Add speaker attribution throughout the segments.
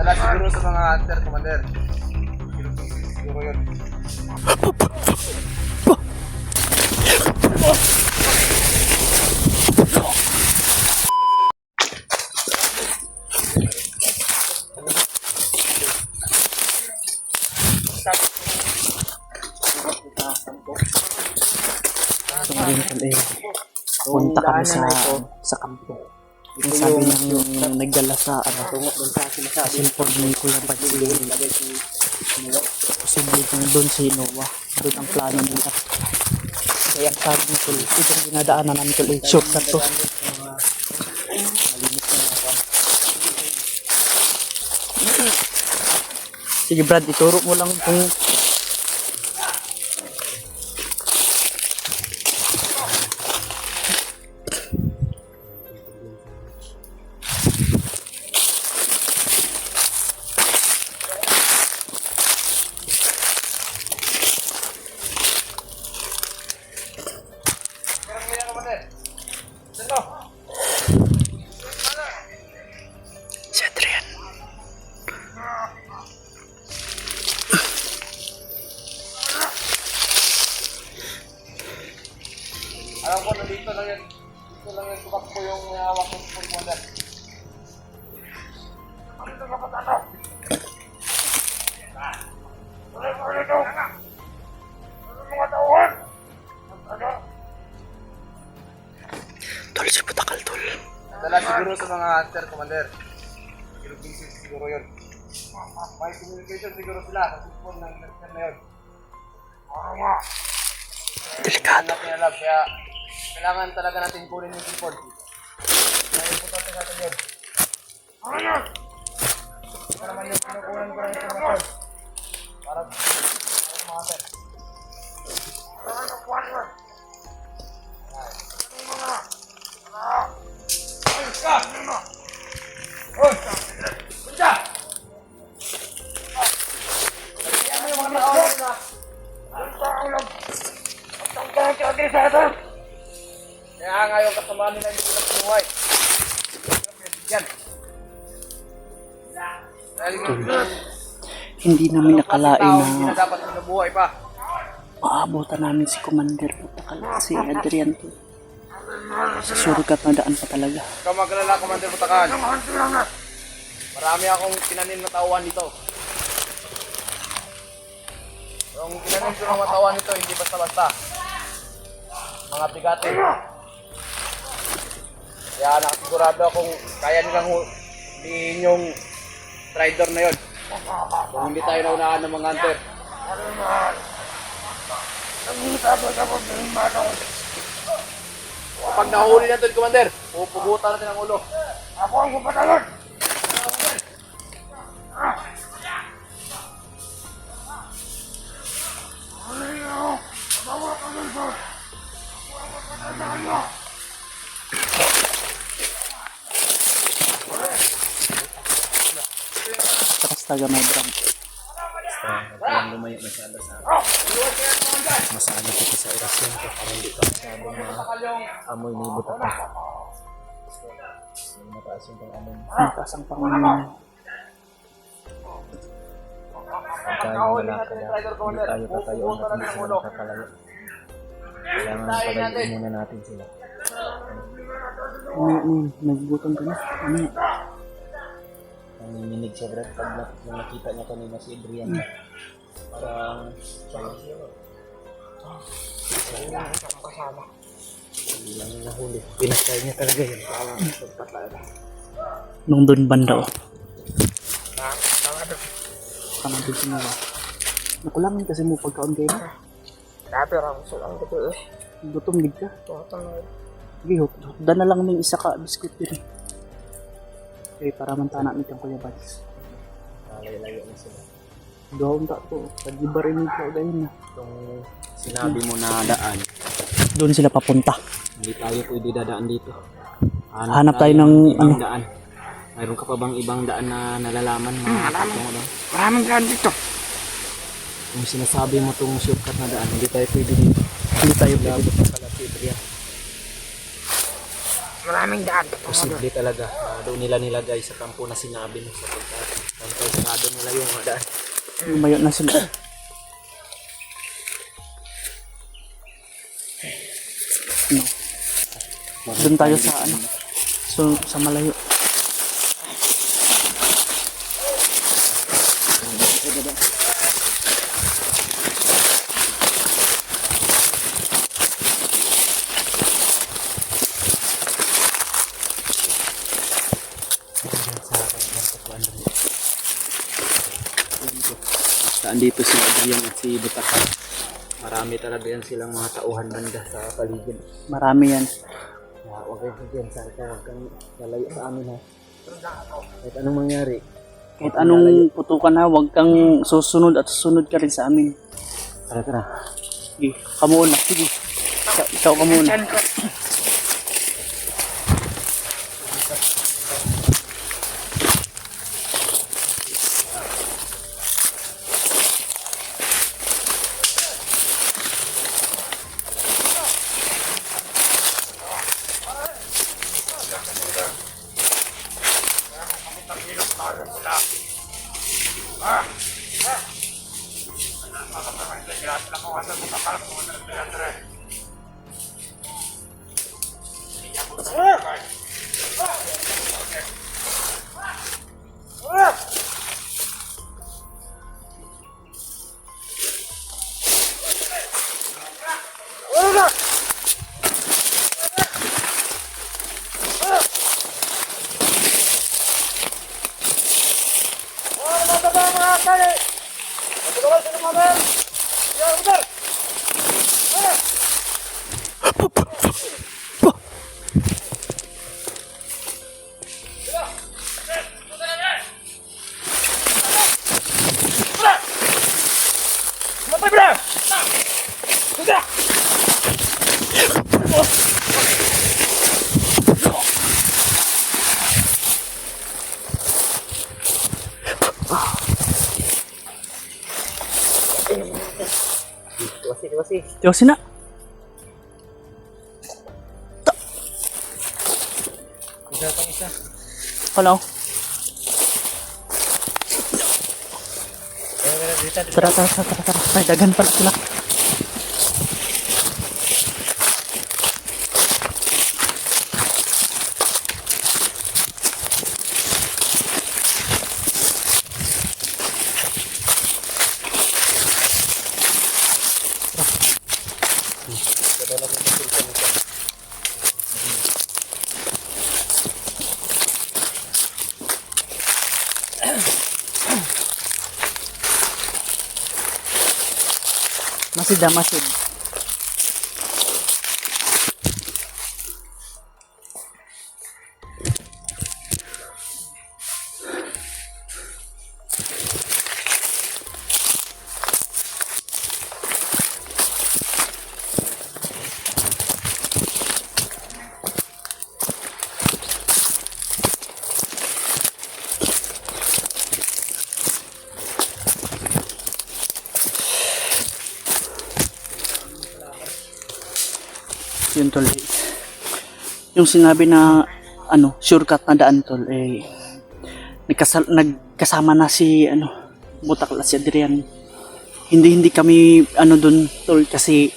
Speaker 1: Dala siguro sa mga hunter, commander. Siguro yun.
Speaker 2: So ngayon pala punta kami sa kampo. Yung sabi ng nagdala sa sa cellphone ni Kuya Patsy. Posible kung doon si Noah. Doon ang plano nila. Kaya ang sabi ni Tol, itong dinadaanan namin Tol, shortcut to. Sige Brad, ituro mo lang kung si Adrian.
Speaker 1: Alam ko na dito lang yan. Dito lang yan tumakbo yung hawak ng commander. Ano ito ka patataw? Ano ito? Ano mga tauhan?
Speaker 2: Tol, si Putakal Tol.
Speaker 1: Dala siguro sa mga hunter, commander. Siguro yun. May communication siguro sila sa cellphone ng hunter na yun.
Speaker 2: Delikado.
Speaker 1: Kaya kailangan talaga natin kunin yung cellphone. Kaya importante natin yun. Ito naman yung pinukunan ko ng information. Para sa mga hunter. Kaya nga yung kasama nila hindi sila pinuhay. Yan.
Speaker 2: Hindi namin nakalain
Speaker 1: Hindi na
Speaker 2: na
Speaker 1: dapat nabuhay pa.
Speaker 2: maabutan namin si Commander Putakal, si Adrian Tol. Sa surugat na daan pa talaga.
Speaker 1: Ikaw maglala, Commander Butakan. Marami akong tinanim na tauhan dito. Yung tinanim ko ng mga tauhan nito, hindi basta-basta. Mga bigatin. Kaya nakasigurado akong kaya nilang hulihin yung trader na yun. Kung hindi tayo naunahan ng mga hunter. Kapag nahuli natin, Commander, pupugutan natin ang ulo. Ako ang pupatalon!
Speaker 2: Tapos taga may drum.
Speaker 3: Parang lumayo masyado sa masali kita sa orasyon ko para hindi ka masyadong amoy ni Butakan. Mataas yung pang-amoy.
Speaker 2: Mataas ang pangalan.
Speaker 3: Pagka yung malakad hindi tayo tatayo at hindi sila nakakalayo. Kailangan palayin muna natin sila.
Speaker 2: Nagbutan ka na. Ano yan?
Speaker 3: Nanginginig siya Brad pag nakita niya kanina si Adrian. Parang hindi lang nahuli. Pinatay niya talaga yun. Parang talaga.
Speaker 2: Nung doon banda o. Tama din si Noah. Nakulangin kasi mo pagkaon kayo na.
Speaker 1: Dati lang gusto lang ito eh.
Speaker 2: Gutom gid ka. Sige, hotdan na lang ng isa ka biskuit din. Okay, para mantana ni kang Kuya Bads.
Speaker 3: Layo-layo na sila.
Speaker 2: Gawin ta to. Pag-iba rin ka ganyan na.
Speaker 3: Itong sinabi mo na daan,
Speaker 2: Doon sila papunta.
Speaker 3: hindi tayo pwede dadaan dito.
Speaker 2: Hanap tayo ng
Speaker 3: ibang
Speaker 2: ano.
Speaker 3: daan. Mayroon ka pa bang ibang daan na nalalaman?
Speaker 1: Maraming daan dito.
Speaker 3: Kung sinasabi mo itong shortcut na daan, hindi tayo pwede dito.
Speaker 2: Hindi tayo pwede.
Speaker 3: Labo pa pala si Adrian.
Speaker 4: Maraming daan.
Speaker 3: Posible talaga na doon nila nilagay sa kampo na sinabi mo sa pagkakantay. Sarado nila yung mga daan.
Speaker 2: Lumayo na sila. No. Doon tayo sa ano. So, sa malayo.
Speaker 3: Andito si Adrian at si Butakal. Marami talaga yan silang mga tauhan banda sa paligid.
Speaker 2: Marami yan.
Speaker 3: Kaya huwag kang sabihan sa akin, huwag kang lalayo sa amin ha. Kahit anong mangyari.
Speaker 2: Kahit anong putukan ha, huwag kang susunod at susunod ka rin sa amin.
Speaker 3: Tara.
Speaker 2: Sige, ka muna. Sige. Ikaw ka muna. Tiyosin na. Hello. Tara. Ay, dagan pala sila. Masid. Yun tol, yung sinabi na ano, shortcut na daan tol, nagkasama na si Butakal at si Adrian. Hindi kami dun tol, kasi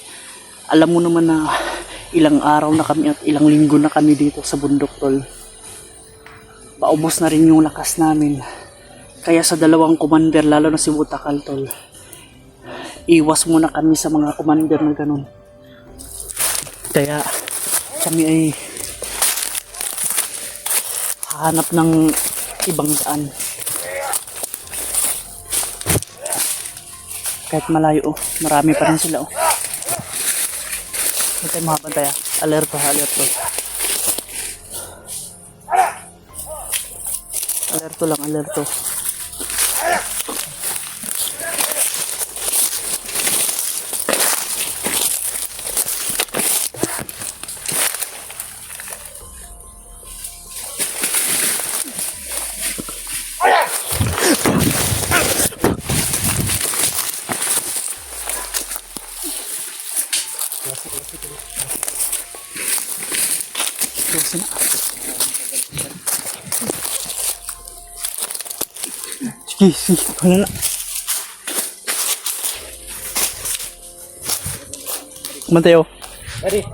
Speaker 2: alam mo naman na ilang araw na kami at ilang linggo na kami dito sa bundok tol. Paubos na rin yung lakas namin. Kaya sa dalawang commander, lalo na si Butakal tol, iwas muna kami sa mga commander na ganun. Kaya kami ay hahanap ng ibang daan. Kahit malayo, marami pa rin sila. Huwag tayo makabantay. Alerto. Alerto. Tiyosin na. Sige, sige. Wala na. Mateo.
Speaker 3: Ready?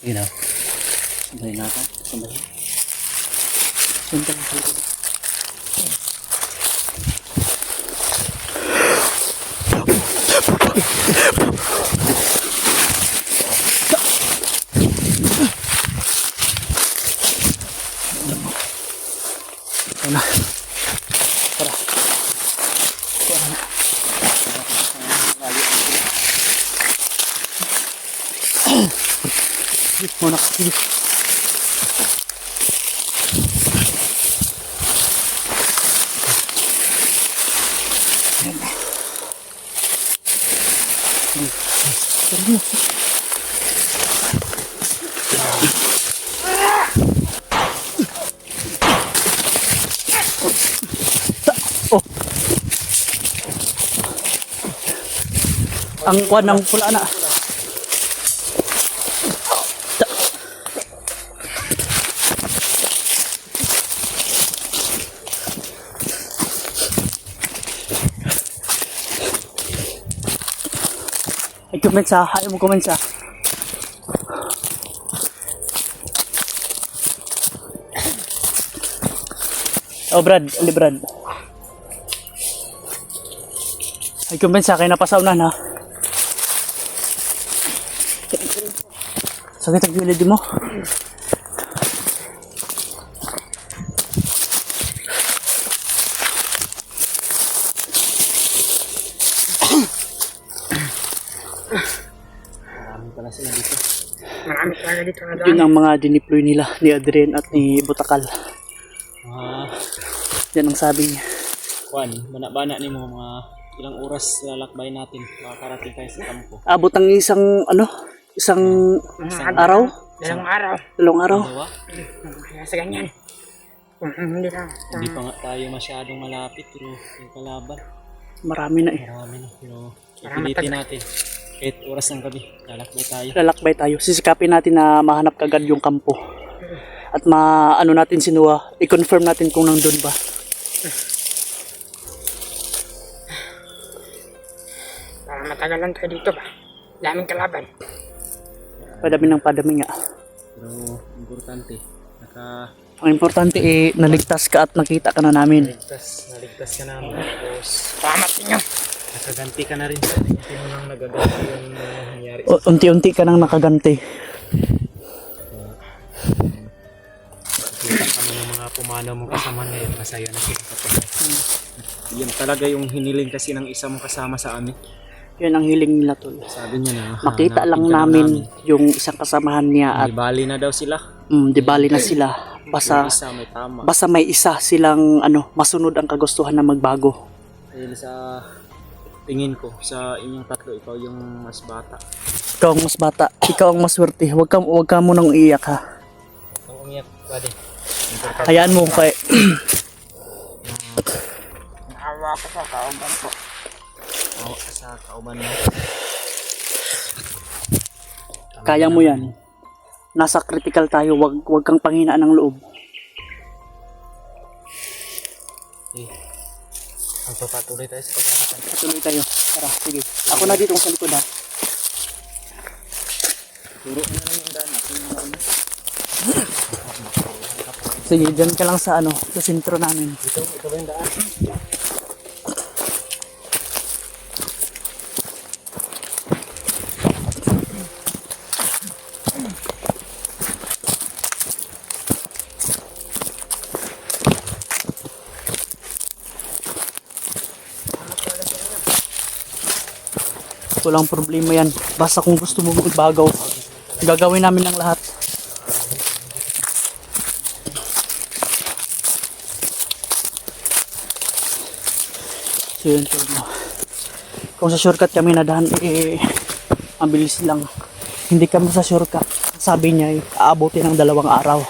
Speaker 2: You know. Sabay natin. Sabay. Sundan ang kalikod. Ito na. Tara. Tara na. Muna ka. Sige. Tara mo. Oh. Ang kuwan ng pula na. Kumensa, ayaw mo kumensa. Oh Brad, ali Brad. Ay kumensa, kaya napasaw na na. Sakit ang gilid mo.
Speaker 4: Marami talaga dito na
Speaker 2: Yun ang mga diniploy nila ni Adrian at ni Butakal. Yan ang sabi niya.
Speaker 3: Juan, bana-bana ni mo mga ilang oras lalakbay natin makakarating tayo sa kampo.
Speaker 2: Abot ang isang araw?
Speaker 4: Dalawang araw.
Speaker 2: Dalawang araw?
Speaker 3: Dalawa?
Speaker 4: Kaya sa ganyan. Kung hindi na.
Speaker 3: Hindi pa nga tayo masyadong malapit pero yung kalaban
Speaker 2: Marami na eh.
Speaker 3: marami na pero ipilitin natin. Kahit oras ng gabi, lalakbay tayo.
Speaker 2: Lalakbay tayo. Sisikapin natin na mahanap kagad yung kampo. At maano natin si Noah, i-confirm natin kung nandun ba.
Speaker 4: Matagalan tayo dito ba? Daming kalaban.
Speaker 2: Padami ng padami nga.
Speaker 3: Pero importante,
Speaker 2: Ang importante naligtas ka at nakita ka na namin.
Speaker 3: naligtas ka namin. Tapos
Speaker 4: Salamat sa inyo.
Speaker 3: nakaganti ka na rin sa hindi mo lang nagaganti yung nangyari sa
Speaker 2: Unti-unti ka nang nakaganti.
Speaker 3: kita kami ng mga pumanaw mong kasama ngayon. Masaya na sila kapag yun talaga yung hiniling kasi ng isa mong kasama sa amin.
Speaker 2: Yan ang hiling nila tol.
Speaker 3: Sabi niya na
Speaker 2: Makita lang
Speaker 3: hanapin ka
Speaker 2: namin yung isang kasamahan niya at
Speaker 3: May bali na daw sila.
Speaker 2: di bali na sila.
Speaker 3: Yung isa may tama.
Speaker 2: Basta may isa silang masunod ang kagustuhan na magbago.
Speaker 3: Dahil sa tingin ko sa inyong tatlo, ikaw yung mas bata.
Speaker 2: Ikaw ang mas bata, ikaw ang maswerte. Huwag ka munang iiyak ha.
Speaker 3: Ang umiyak, pwede.
Speaker 2: Hayaan mo kay
Speaker 4: Naawa ko sa kauban ko.
Speaker 3: Oo, sa kauban mo.
Speaker 2: kaya mo yan. Nasa critical tayo, wag kang panghinaan ng loob.
Speaker 3: Eh, magpapatuloy tayo sa pagkakasan.
Speaker 2: Tuloy tayo. Tara, sige. Ako na dito sa likod ha.
Speaker 3: Turo mo na lang yung daan.
Speaker 2: Sige, dyan ka lang sa sa sentro namin.
Speaker 3: Ito ba yung daan?
Speaker 2: Walang problema yan. Basta kung gusto mo magbagaw, gagawin namin ang lahat. So yun, kung sa shortcut kami nadahan, mabilis lang. Hindi kami sa shortcut. Sabi niya, aabutin ng 2 araw.